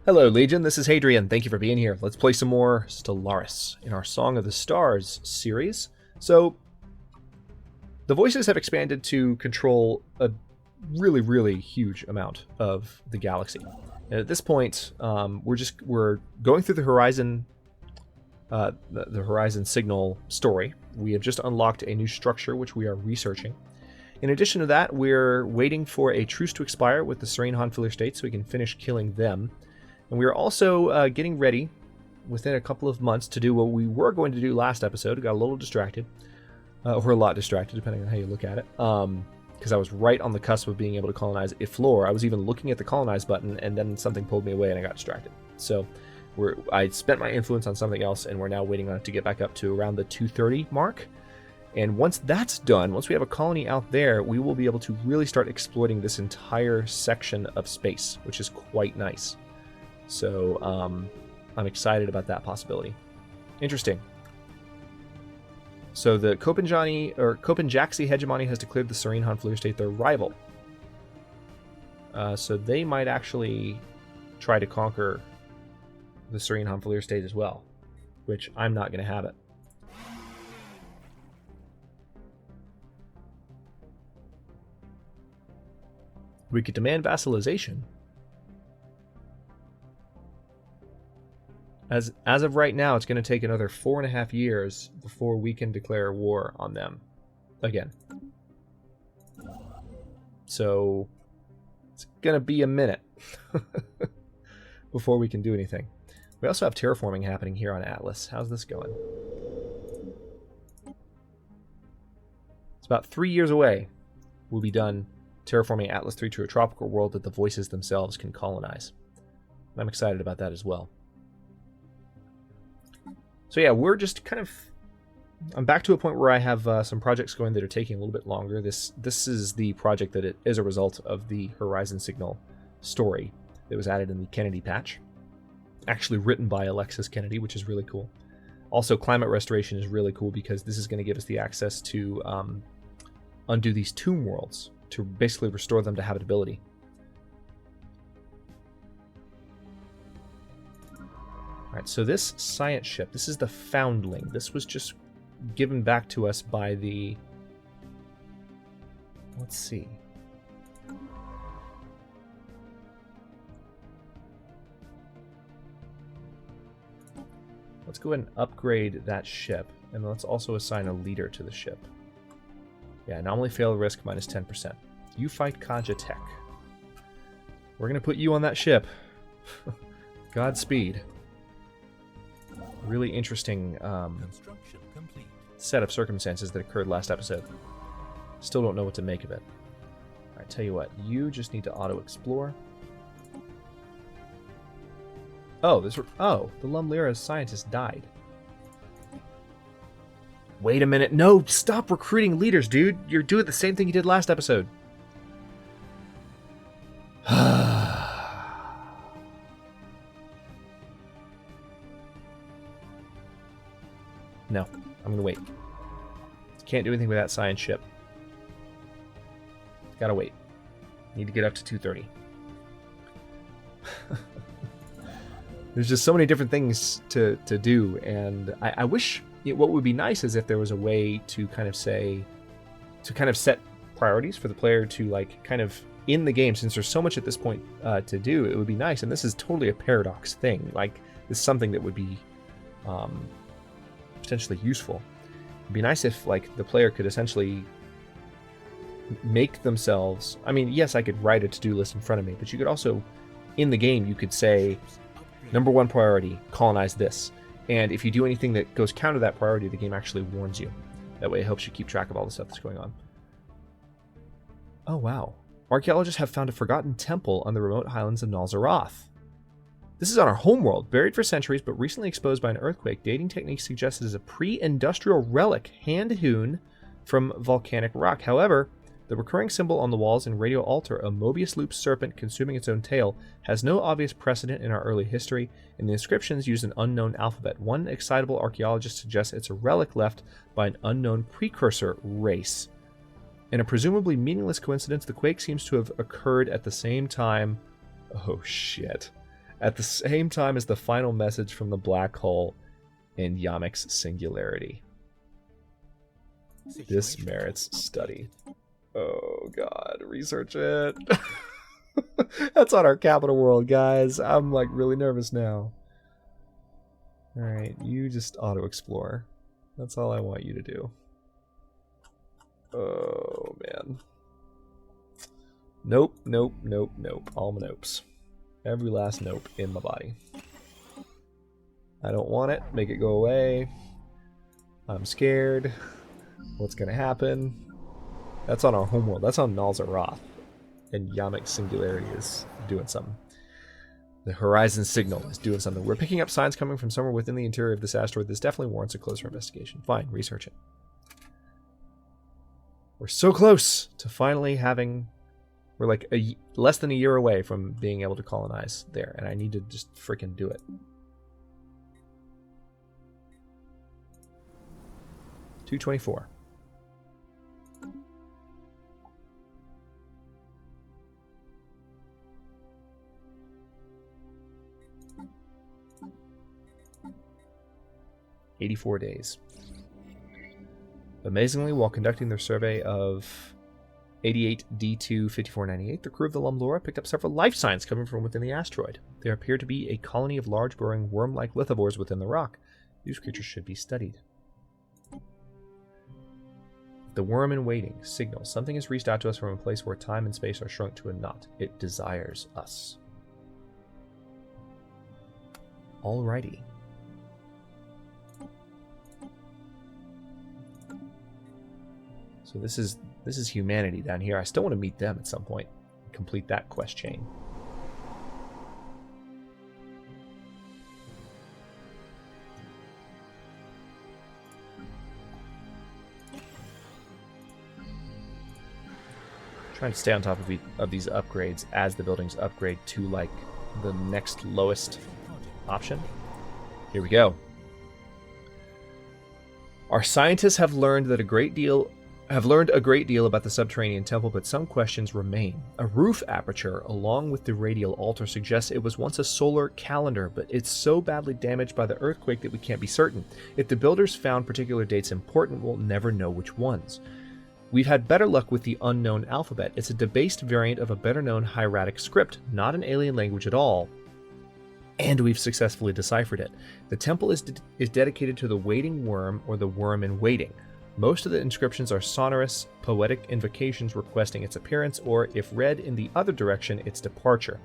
Hello, Legion. This is Hadrian. Thank you for being here. Let's play some more Stellaris in our Song of the Stars series. So, the voices have expanded to control a really huge amount of the galaxy. And at this point, we're going through the Horizon, the Horizon Signal story. We have just unlocked a new structure which we are researching. In addition to that, we're waiting for a truce to expire with the Serene Hanfiller state so we can finish killing them. And we are also getting ready within a couple of months to do what we were going to do last episode. We got a little distracted, or a lot distracted, depending on how you look at it, because I was right on the cusp of being able to colonize Iflor. I was even looking at the colonize button, and then something pulled me away, and I got distracted. So I spent my influence on something else, and we're now waiting on it to get back up to around the 230 mark. And once that's done, once we have a colony out there, we will be able to really start exploiting this entire section of space, which is quite nice. So I'm excited about that possibility. Interesting. So the Copenjaxi hegemony has declared the Serene Hanflir state their rival. So they might actually try to conquer the Serene Hanflir state as well, which I'm not going to have it. We could demand vassalization. As of right now, it's going to take another 4.5 years before we can declare war on them again. So it's going to be a minute before we can do anything. We also have terraforming happening here on Atlas. How's this going? It's about 3 years away. We'll be done terraforming Atlas 3 to a tropical world that the voices themselves can colonize. I'm excited about that as well. So yeah, we're just kind of... I'm back to a point where I have some projects going that are taking a little bit longer. This is the project that is a result of the Horizon Signal story that was added in the Kennedy patch. Actually written by Alexis Kennedy, which is really cool. Also, climate restoration is really cool because this is going to give us the access to undo these tomb worlds, to basically restore them to habitability. Alright, so this science ship, this is the Foundling. This was just given back to us by the... Let's see. Let's go ahead and upgrade that ship, and let's also assign a leader to the ship. Yeah, anomaly fail risk minus 10%. You fight Kaja Tech. We're going to put you on that ship. Godspeed. Really interesting set of circumstances that occurred last episode. Still don't know what to make of it. Alright, tell you what. You just need to auto-explore. Oh, the Lumlira scientist died. Wait a minute. No, stop recruiting leaders, dude. You're doing the same thing you did last episode. No, I'm going to wait. Can't do anything with that science ship. Gotta wait. Need to get up to 230. There's just so many different things to do, and I wish... what would be nice is if there was a way to kind of set priorities for the player to, like, kind of in the game, since there's so much at this point to do. It would be nice, and this is totally a paradox thing. Like, this is something that would be potentially useful. It'd be nice if, like, the player could essentially make themselves... I mean, yes, I could write a to-do list in front of me, but you could also, in the game, you could say, number 1 priority, colonize this. And if you do anything that goes counter that priority, the game actually warns you. That way it helps you keep track of all the stuff that's going on. Oh, wow. Archaeologists have found a forgotten temple on the remote highlands of Nalzaroth. This is on our homeworld, buried for centuries but recently exposed by an earthquake. Dating techniques suggest it is a pre-industrial relic, hand-hewn from volcanic rock. However, the recurring symbol on the walls in radio altar, a Mobius loop serpent consuming its own tail, has no obvious precedent in our early history, and the inscriptions use an unknown alphabet. One excitable archaeologist suggests it's a relic left by an unknown precursor race. In a presumably meaningless coincidence, the quake seems to have occurred at the same time... Oh, shit. at the same time as the final message from the black hole in Yamek's singularity. This merits study. Oh god, research it. That's on our Capital World, guys. I'm like really nervous now. Alright, you just auto-explore. That's all I want you to do. Oh man. Nope, nope, nope, nope. All my nopes. Every last nope in my body. I don't want it. Make it go away. I'm scared. What's gonna happen? That's on our homeworld. That's on Nalzaroth. And Yamek's singularity is doing something. The horizon signal is doing something. We're picking up signs coming from somewhere within the interior of this asteroid. This definitely warrants a closer investigation. Fine, research it. We're so close to finally having... We're like less than a year away from being able to colonize there, and I need to just freaking do it. $224. $84 days. Amazingly, while conducting their survey of 88 D2 5498, the crew of the Lumlora picked up several life signs coming from within the asteroid. There appear to be a colony of large burrowing worm-like lithivores within the rock. These creatures should be studied. The worm in waiting signals something has reached out to us from a place where time and space are shrunk to a knot. It desires us. Alrighty. So this is humanity down here. I still want to meet them at some point. Complete that quest chain. Trying to stay on top of these upgrades as the buildings upgrade to like the next lowest option. Here we go. Our scientists have learned a great deal about the subterranean temple, but some questions remain. A roof aperture along with the radial altar suggests it was once a solar calendar, but it's so badly damaged by the earthquake that we can't be certain. If the builders found particular dates important, we'll never know which ones. We've had better luck with the unknown alphabet. It's a debased variant of a better-known hieratic script, not an alien language at all, and we've successfully deciphered it. The temple is dedicated to the waiting worm, or the worm in waiting. Most of the inscriptions are sonorous, poetic invocations requesting its appearance, or, if read in the other direction, its departure.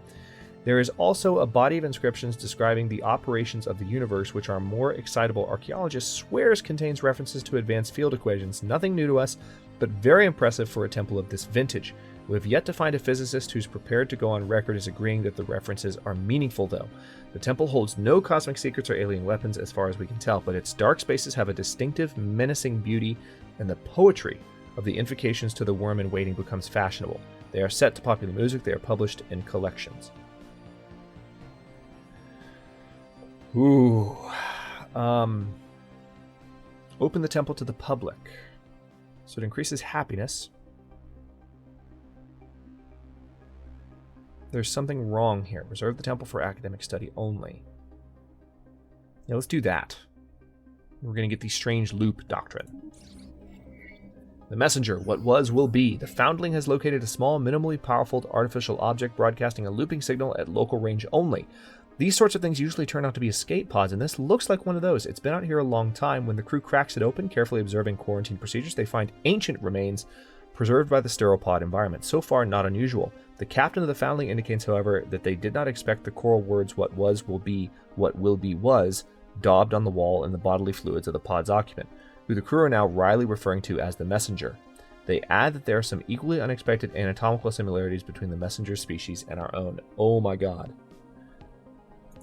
There is also a body of inscriptions describing the operations of the universe, which our more excitable archaeologist swears contains references to advanced field equations. Nothing new to us, but very impressive for a temple of this vintage. We have yet to find a physicist who's prepared to go on record as agreeing that the references are meaningful, though. The temple holds no cosmic secrets or alien weapons as far as we can tell, but its dark spaces have a distinctive, menacing beauty, and the poetry of the invocations to the worm in waiting becomes fashionable. They are set to popular music. They are published in collections. Ooh. Open the temple to the public. So it increases happiness. There's something wrong here. Reserve the temple for academic study only. Yeah, let's do that. We're going to get the strange loop doctrine. The messenger, what was, will be. The foundling has located a small, minimally powerful artificial object broadcasting a looping signal at local range only. These sorts of things usually turn out to be escape pods, and this looks like one of those. It's been out here a long time. When the crew cracks it open, carefully observing quarantine procedures, they find ancient remains preserved by the steropod environment. So far, not unusual. The captain of the foundling indicates, however, that they did not expect the choral words "what was, will be, what will be, was" daubed on the wall in the bodily fluids of the pod's occupant, who the crew are now wryly referring to as the messenger. They add that there are some equally unexpected anatomical similarities between the messenger species and our own. Oh my god.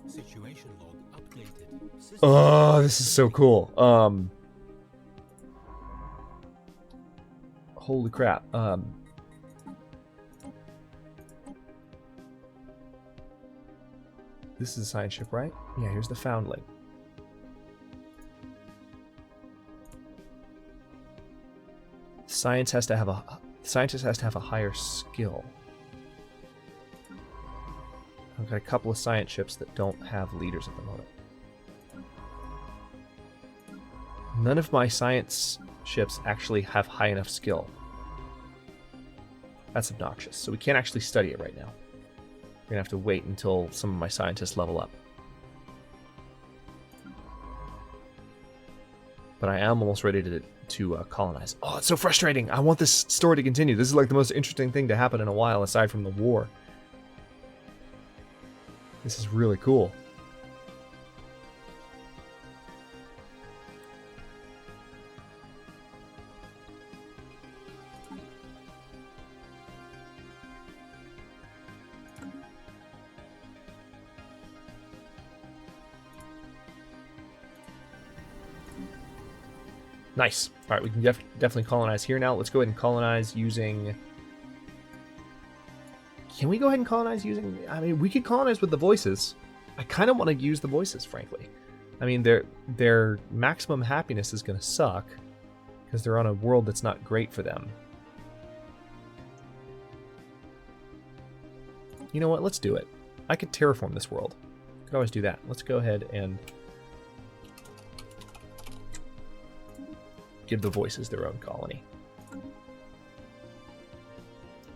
Situation log updated. Oh, this is so cool. Holy crap. This is a science ship, right? Yeah, here's the foundling. Scientist has to have a higher skill. Okay. Got a couple of science ships that don't have leaders at the moment. None of my science ships actually have high enough skill. That's obnoxious. So we can't actually study it right now. We're going to have to wait until some of my scientists level up. But I am almost ready to colonize. Oh, it's so frustrating. I want this story to continue. This is like the most interesting thing to happen in a while aside from the war. This is really cool. Nice. All right, we can definitely colonize here now. Let's go ahead and colonize using... Can we go ahead and colonize using... I mean, we could colonize with the voices. I kind of want to use the voices, frankly. I mean, their maximum happiness is going to suck because they're on a world that's not great for them. You know what? Let's do it. I could terraform this world. Could always do that. Let's go ahead and give the voices their own colony.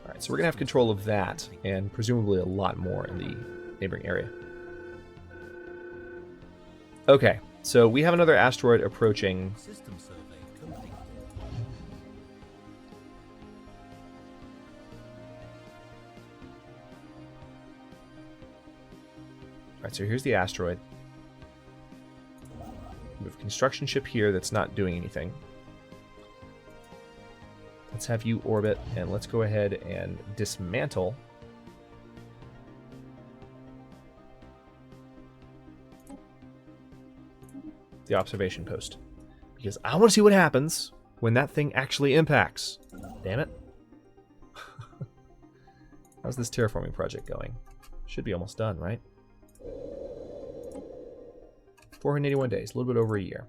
Alright, so we're going to have control of that, and presumably a lot more in the neighboring area. Okay, so we have another asteroid approaching. System survey complete. Alright, so here's the asteroid. We have a construction ship here that's not doing anything. Let's have you orbit, and let's go ahead and dismantle the observation post. Because I want to see what happens when that thing actually impacts. Damn it. How's this terraforming project going? Should be almost done, right? 481 days, a little bit over a year.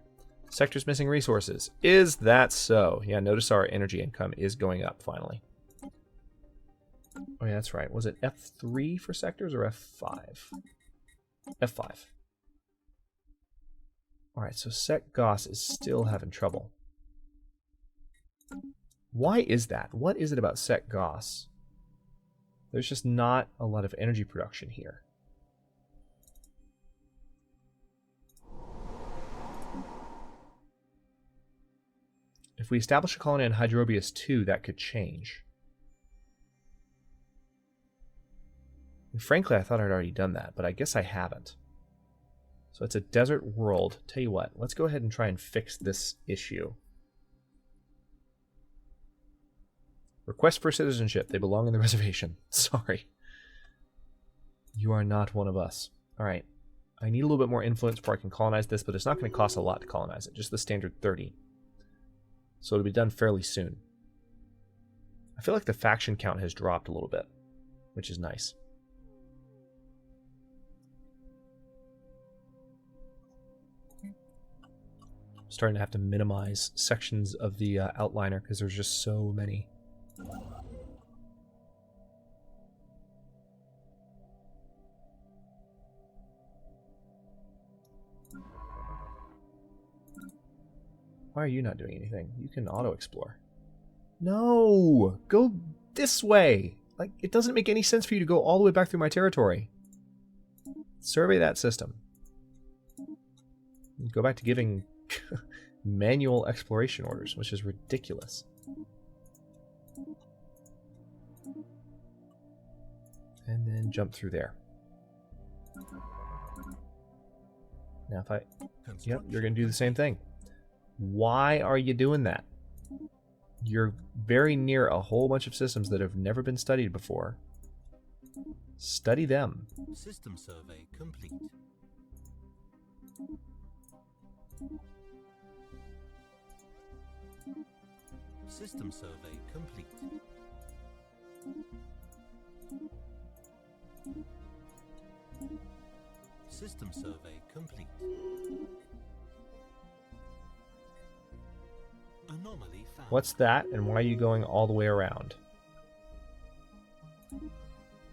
Sector's missing resources. Is that so? Yeah, notice our energy income is going up finally. Oh yeah, that's right. Was it F3 for sectors or F5? F5. Alright, so Sec Goss is still having trouble. Why is that? What is it about Sec Goss? There's just not a lot of energy production here. If we establish a colony on Hydrobius 2, that could change. And frankly, I thought I'd already done that, but I guess I haven't. So it's a desert world. Tell you what, let's go ahead and try and fix this issue. Request for citizenship. They belong in the reservation. Sorry. You are not one of us. Alright. I need a little bit more influence before I can colonize this, but it's not going to cost a lot to colonize it. Just the standard 30. So it'll be done fairly soon. I feel like the faction count has dropped a little bit, which is nice. I'm starting to have to minimize sections of the outliner because there's just so many. Why are you not doing anything? You can auto-explore. No! Go this way! Like, it doesn't make any sense for you to go all the way back through my territory. Survey that system. Go back to giving manual exploration orders, which is ridiculous. And then jump through there. Now if I... Yep, you're going to do the same thing. Why are you doing that? You're very near a whole bunch of systems that have never been studied before. Study them. System survey complete. System survey complete. System survey complete. Anomaly found. What's that, and why are you going all the way around?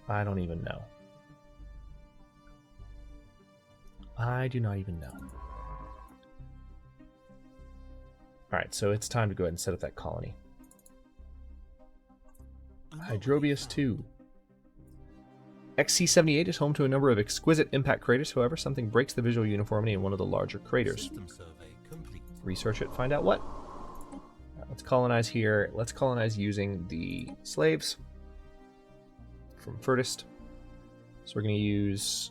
I don't even know. I do not even know. Alright, so it's time to go ahead and set up that colony. Hydrobius 2. XC78 is home to a number of exquisite impact craters. However, something breaks the visual uniformity in one of the larger craters. System survey complete. Research it, find out what. Right, let's colonize here. Let's colonize using the slaves from Furtist. So we're going to use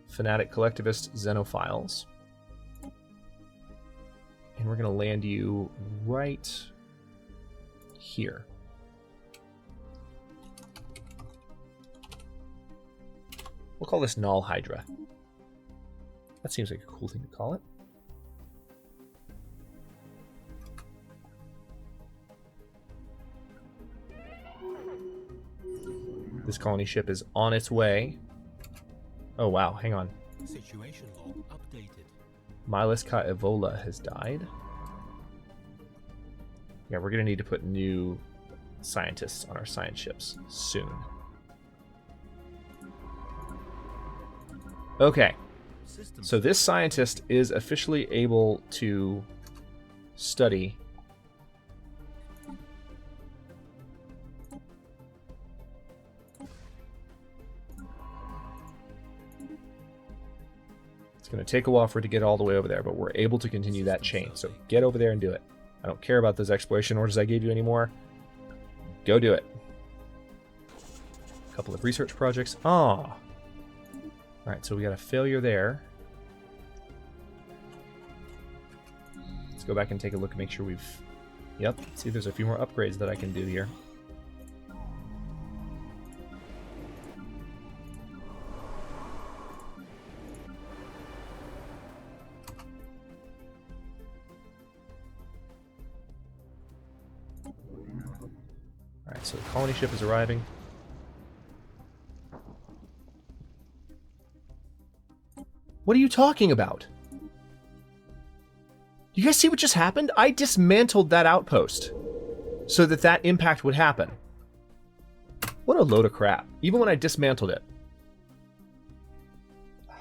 fanatic collectivist xenophiles. And we're going to land you right here. We'll call this Null Hydra. That seems like a cool thing to call it. This colony ship is on its way. Oh wow, hang on. Situation log updated. Myliska Evola has died. Yeah, we're going to need to put new scientists on our science ships soon. Okay, so this scientist is officially able to study it's going to take a while for it to get all the way over there, but we're able to continue that chain. So get over there and do it. I don't care about those exploration orders I gave you anymore. Go do it. A couple of research projects. Ah. Alright, so we got a failure there. Let's go back and take a look and make sure we've... Yep, see if there's a few more upgrades that I can do here. Alright, so the colony ship is arriving. What are you talking about? You guys see what just happened? I dismantled that outpost so that that impact would happen. What a load of crap. Even when I dismantled it. I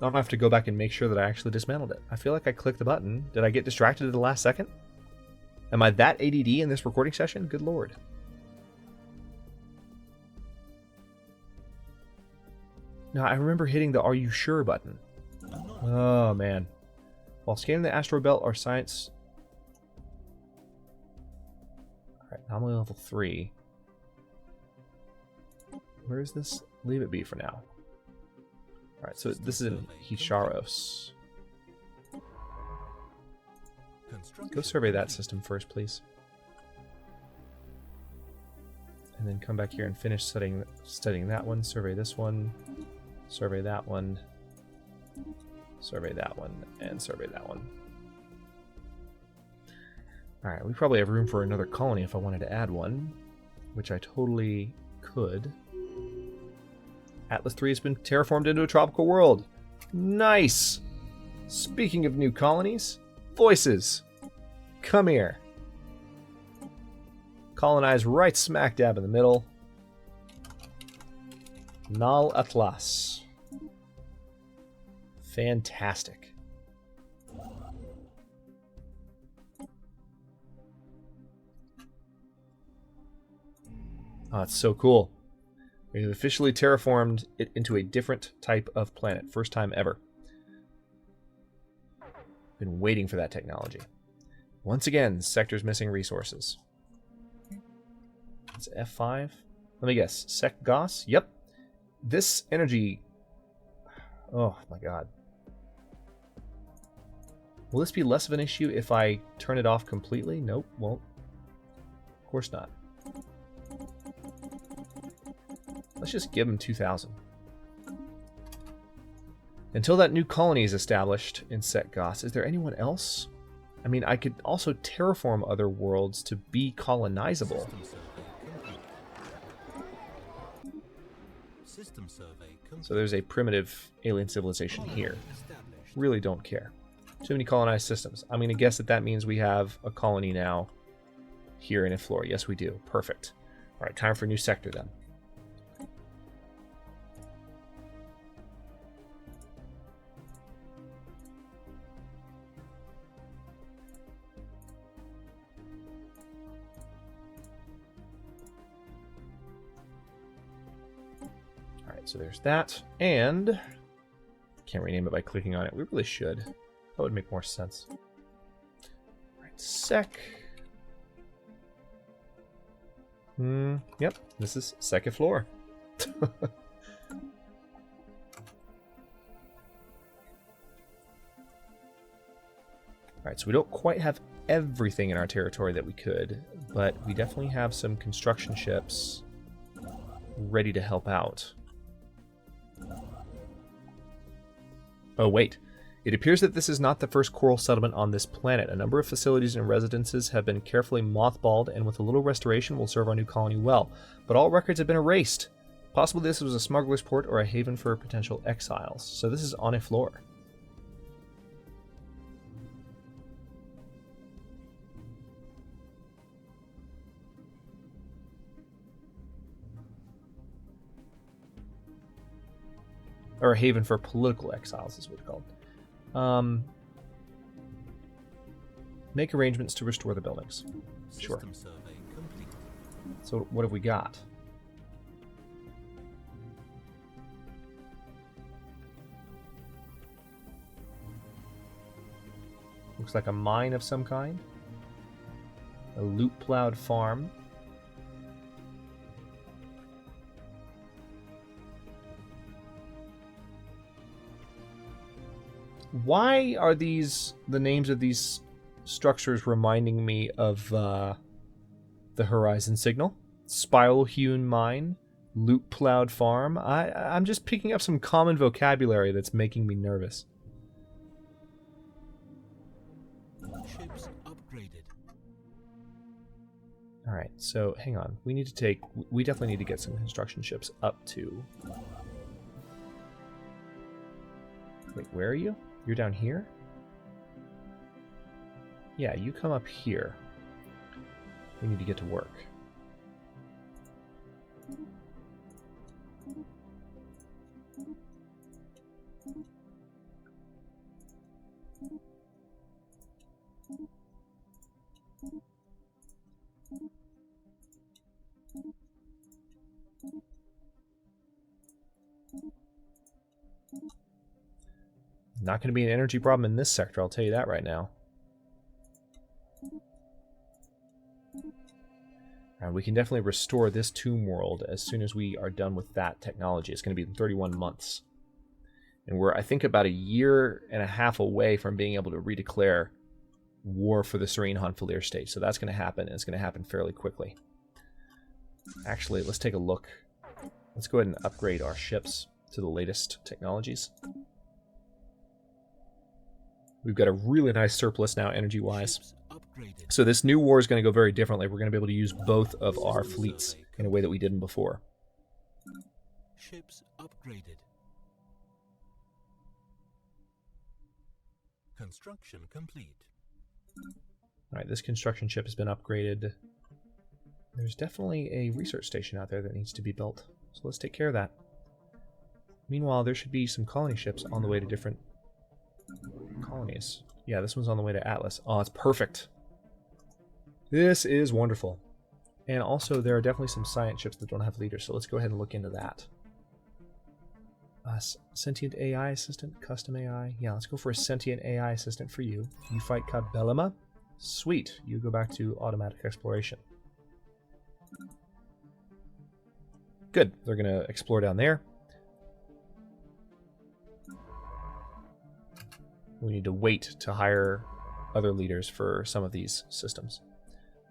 don't have to go back and make sure that I actually dismantled it. I feel like I clicked the button. Did I get distracted at the last second? Am I that ADD in this recording session? Good lord. Now, I remember hitting the "Are you sure" button. Oh, man. While scanning the asteroid belt, our science... Alright, anomaly level 3. Where is this? Leave it be for now. Alright, so this is in Hisharos. Go survey that system first, please. And then come back here and finish studying that one. Survey this one. Survey that one. Survey that one. And survey that one. Alright, we probably have room for another colony if I wanted to add one. Which I totally could. Atlas 3 has been terraformed into a tropical world. Nice! Speaking of new colonies, voices! Come here. Colonize right smack dab in the middle. Null Atlas. Fantastic. Oh, it's so cool. We've officially terraformed it into a different type of planet. First time ever. Been waiting for that technology. Once again, sector's missing resources. It's F5. Let me guess. Sec Goss? Yep. This energy... Oh my god. Will this be less of an issue if I turn it off completely? Nope, won't. Of course not. Let's just give him 2,000. Until that new colony is established in Sec Goss, is there anyone else? I mean, I could also terraform other worlds to be colonizable. So there's a primitive alien civilization here. Really don't care. Too many colonized systems. I'm going to guess that that means we have a colony now here in Iflora. Yes, we do. Perfect. All right, time for a new sector then. Alright, so there's that. And can't rename it by clicking on it. We really should. That would make more sense. Alright, sec. Yep, this is second floor. Alright, so we don't quite have everything in our territory that we could, but we definitely have some construction ships ready to help out. Oh, wait. It appears that this is not the first coral settlement on this planet. A number of facilities and residences have been carefully mothballed, and with a little restoration will serve our new colony well. But all records have been erased. Possibly this was a smuggler's port or a haven for potential exiles. So this is on a floor. Or a haven for political exiles is what it's called. Make arrangements to restore the buildings. Sure. System survey complete. So what have we got? Looks like a mine of some kind. A loot plowed farm. Why are the names of these structures reminding me of the Horizon Signal? Spiral hewn mine, loot plowed farm. I'm just picking up some common vocabulary that's making me nervous. Ships upgraded. All right, so hang on. We definitely need to get some construction ships up to. Wait, where are you? You're down here? Yeah, you come up here. We need to get to work. Not going to be an energy problem in this sector, I'll tell you that right now. And we can definitely restore this tomb world as soon as we are done with that technology. It's going to be in 31 months. And we're, I think, about a year and a half away from being able to redeclare war for the Serene Honfilier state. So that's going to happen, and it's going to happen fairly quickly. Actually, let's take a look. Let's go ahead and upgrade our ships to the latest technologies. We've got a really nice surplus now, energy-wise. So this new war is going to go very differently. We're going to be able to use both of our fleets in a way that we didn't before. Ships upgraded. Construction complete. Alright, this construction ship has been upgraded. There's definitely a research station out there that needs to be built. So let's take care of that. Meanwhile, there should be some colony ships on the way to different colonies. Yeah, this one's on the way to Atlas. Oh, it's perfect. This is wonderful. And also, there are definitely some science ships that don't have leaders, so let's go ahead and look into that. Sentient AI assistant, custom AI. Yeah, let's go for a sentient AI assistant for you. You fight Kabelima. Sweet. You go back to automatic exploration. Good. They're going to explore down there. We need to wait to hire other leaders for some of these systems.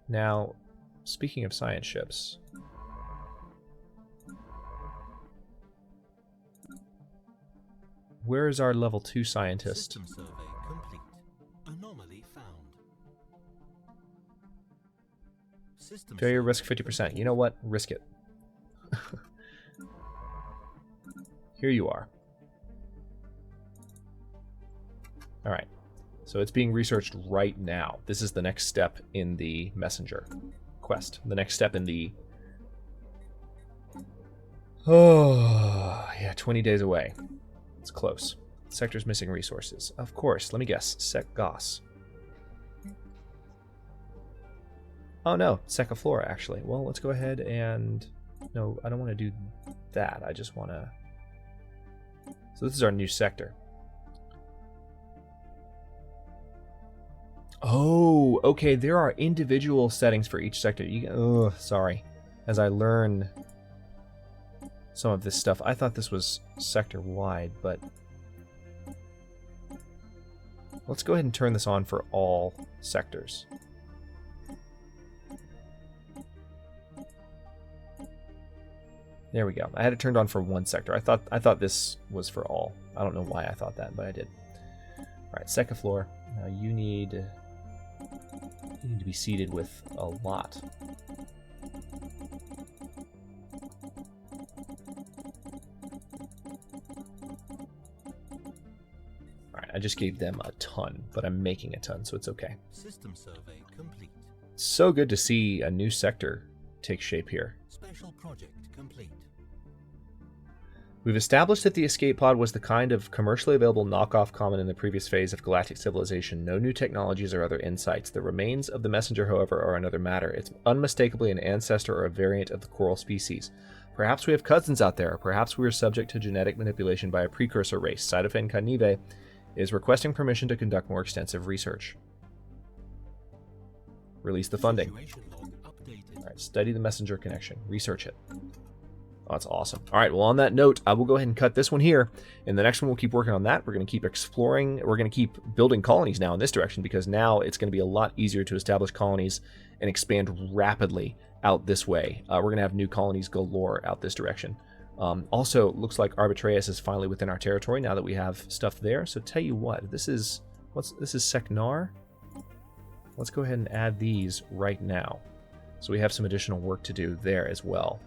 Now, speaking of science ships, where is our level 2 scientist? System survey complete. Anomaly found. System Failure survey risk 50%. You know what? Risk it. Here you are. Alright, so it's being researched right now. This is the next step in the messenger quest. The next step in the... Oh, yeah, 20 days away. It's close. Sector's missing resources. Of course, let me guess. Sec Goss. Oh no, Secaflora actually. Well, let's go ahead and... No, I don't want to do that. I just want to So this is our new sector. Oh, okay. There are individual settings for each sector. Sorry. As I learn some of this stuff, I thought this was sector-wide, but let's go ahead and turn this on for all sectors. There we go. I had it turned on for one sector. I thought this was for all. I don't know why I thought that, but I did. All right, second floor. Now you need to be seated with a lot. All right, I just gave them a ton, but I'm making a ton, so it's okay. System survey complete. So good to see a new sector take shape here. Special project complete. We've established that the escape pod was the kind of commercially available knockoff common in the previous phase of galactic civilization. No new technologies or other insights. The remains of the messenger, however, are another matter. It's unmistakably an ancestor or a variant of the coral species. Perhaps we have cousins out there, or perhaps we are subject to genetic manipulation by a precursor race. Cytophane Canive is requesting permission to conduct more extensive research. Release the funding. All right, study the messenger connection. Research it. Oh, that's awesome. All right, well, on that note, I will go ahead and cut this one here. In the next one, we'll keep working on that. We're going to keep exploring. We're going to keep building colonies now in this direction, because now it's going to be a lot easier to establish colonies and expand rapidly out this way. We're going to have new colonies galore out this direction. Also, looks like Arbitraeus is finally within our territory now that we have stuff there. So tell you what, this is Seknar. Let's go ahead and add these right now. So we have some additional work to do there as well.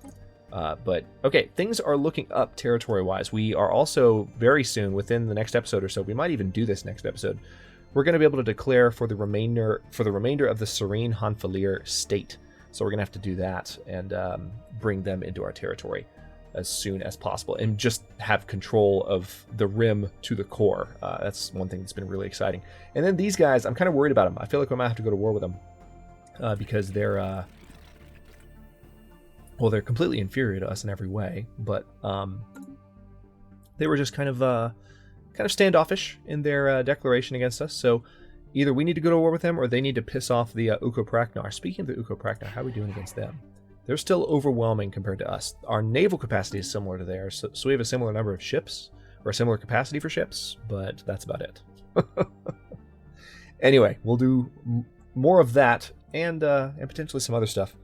But okay, things are looking up territory-wise. We are also very soon, within the next episode or so, we might even do this next episode, we're going to be able to declare for the remainder of the Serene Hanfalir state. So we're going to have to do that and bring them into our territory as soon as possible, and just have control of the rim to the core. That's one thing that's been really exciting. And then these guys, I'm kind of worried about them. I feel like we might have to go to war with them because they're well, they're completely inferior to us in every way, but they were just kind of standoffish in their declaration against us. So either we need to go to war with them, or they need to piss off the Ukopraknar. Speaking of the Ukopraknar, how are we doing against them? They're still overwhelming compared to us. Our naval capacity is similar to theirs, so we have a similar number of ships, or a similar capacity for ships, but that's about it. Anyway, we'll do more of that and potentially some other stuff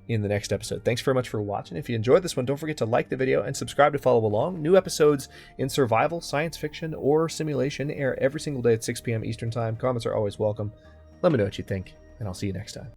in the next episode. Thanks very much for watching. If you enjoyed this one, don't forget to like the video and subscribe to follow along. New episodes in survival, science fiction, or simulation air every single day at 6 p.m. Eastern Time. Comments are always welcome. Let me know what you think, and I'll see you next time.